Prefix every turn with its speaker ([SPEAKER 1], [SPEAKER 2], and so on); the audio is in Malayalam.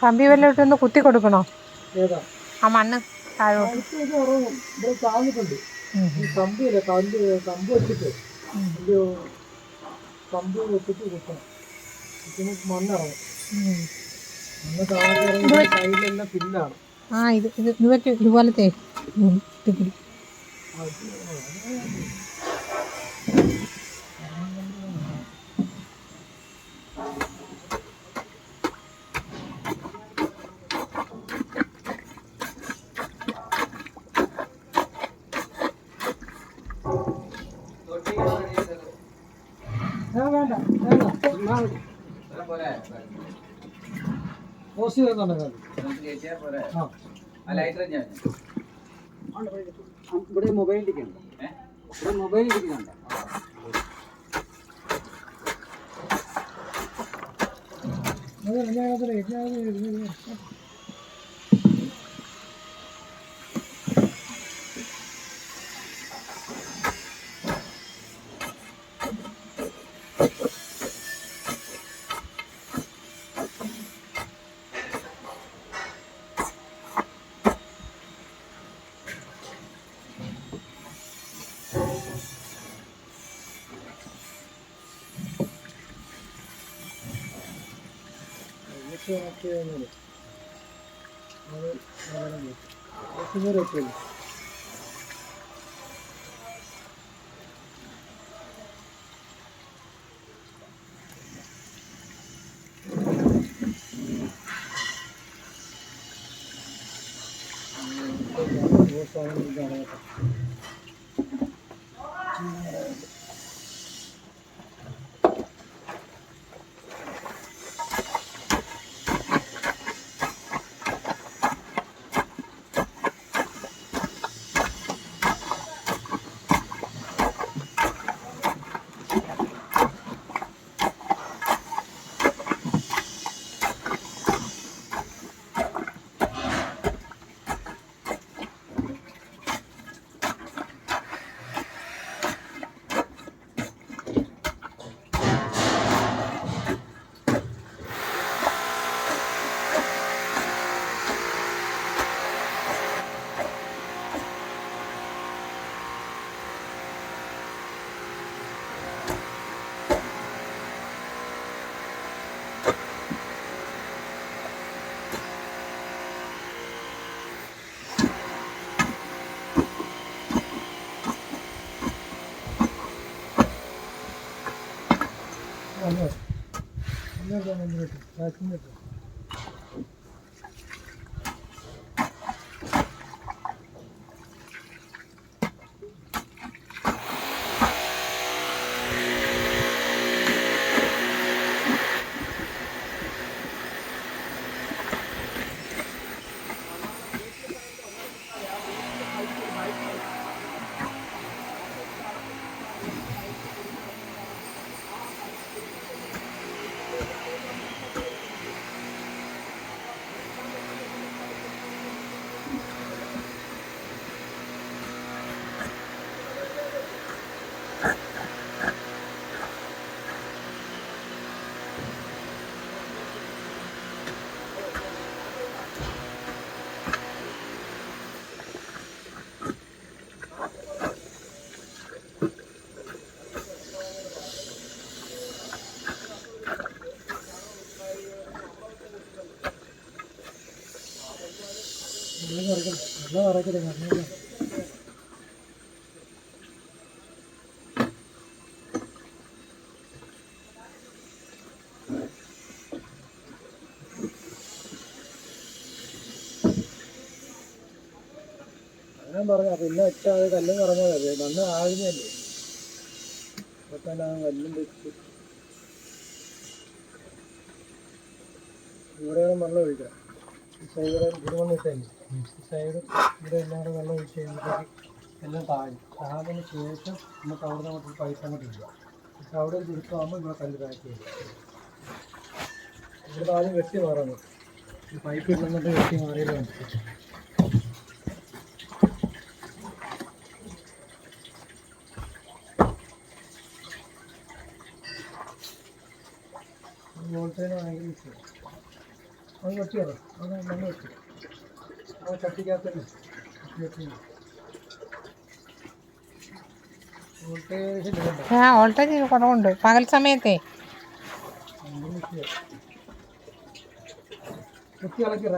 [SPEAKER 1] കമ്പി വല്ലോട്ടൊന്ന് കുത്തി കൊടുക്കണോ? ആ മണ്ണ് താഴോട്ട്
[SPEAKER 2] കമ്പ് വെച്ചിട്ട് കുത്തണം. മണ്ണിറങ്ങും. മണ്ണ് താഴെ സൈഡിലെല്ലാം പില്ലാണ്.
[SPEAKER 1] ഇതുപോലത്തെ
[SPEAKER 2] ഇവിടെ മൊബൈലിലേക്ക് ഉണ്ട്. ഇവിടെ മൊബൈലിലേക്ക് ഉണ്ട്. നല്ല കറക്കട്ടെ. ഞാൻ പറഞ്ഞ പിന്നെ വെച്ചാൽ അത് കല്ലും കറങ്ങാൻ മതി. മണ്ണ് ആകുന്നല്ലേ അതൊക്കെ കല്ലും വെച്ച് ഇവിടെ വെള്ളം ഒഴിക്കാം. ഈ സൈഡ് ഇവിടെ ഇട്ടല്ലേ ഈ സൈഡ് ഇവിടെ എല്ലാം കൂടെ വെള്ളം ഒഴിച്ച് കഴിയുമ്പോഴത്തേക്ക് എല്ലാം താഴതിന് ശേഷം നമുക്ക് അവിടെ നിന്ന് അങ്ങോട്ട് പൈപ്പ് അങ്ങോട്ട് ഇല്ല. പക്ഷെ അവിടെ ഒരു ചുരുക്കമാകുമ്പോൾ ഇവിടെ കല്ല് പാക്ക് ചെയ്യും. ഇവിടെ ആദ്യം വെട്ടി മാറണം. ഈ പൈപ്പ് ഇടുന്നിട്ട് വെട്ടി മാറിയത് മനസ്സിലാക്കും. വോൾട്ടേജ് ഭയങ്കര വിഷയം. അത് വെട്ടിയോ അത് മണ്ണ് വെച്ചു അത് ചട്ടിക്കകത്തന്നെ വെട്ടി വോൾട്ടേജ്
[SPEAKER 1] വോൾട്ടേജ് കുറവുണ്ട് പകൽ സമയത്തെ.
[SPEAKER 2] കുത്തി ഇളക്കി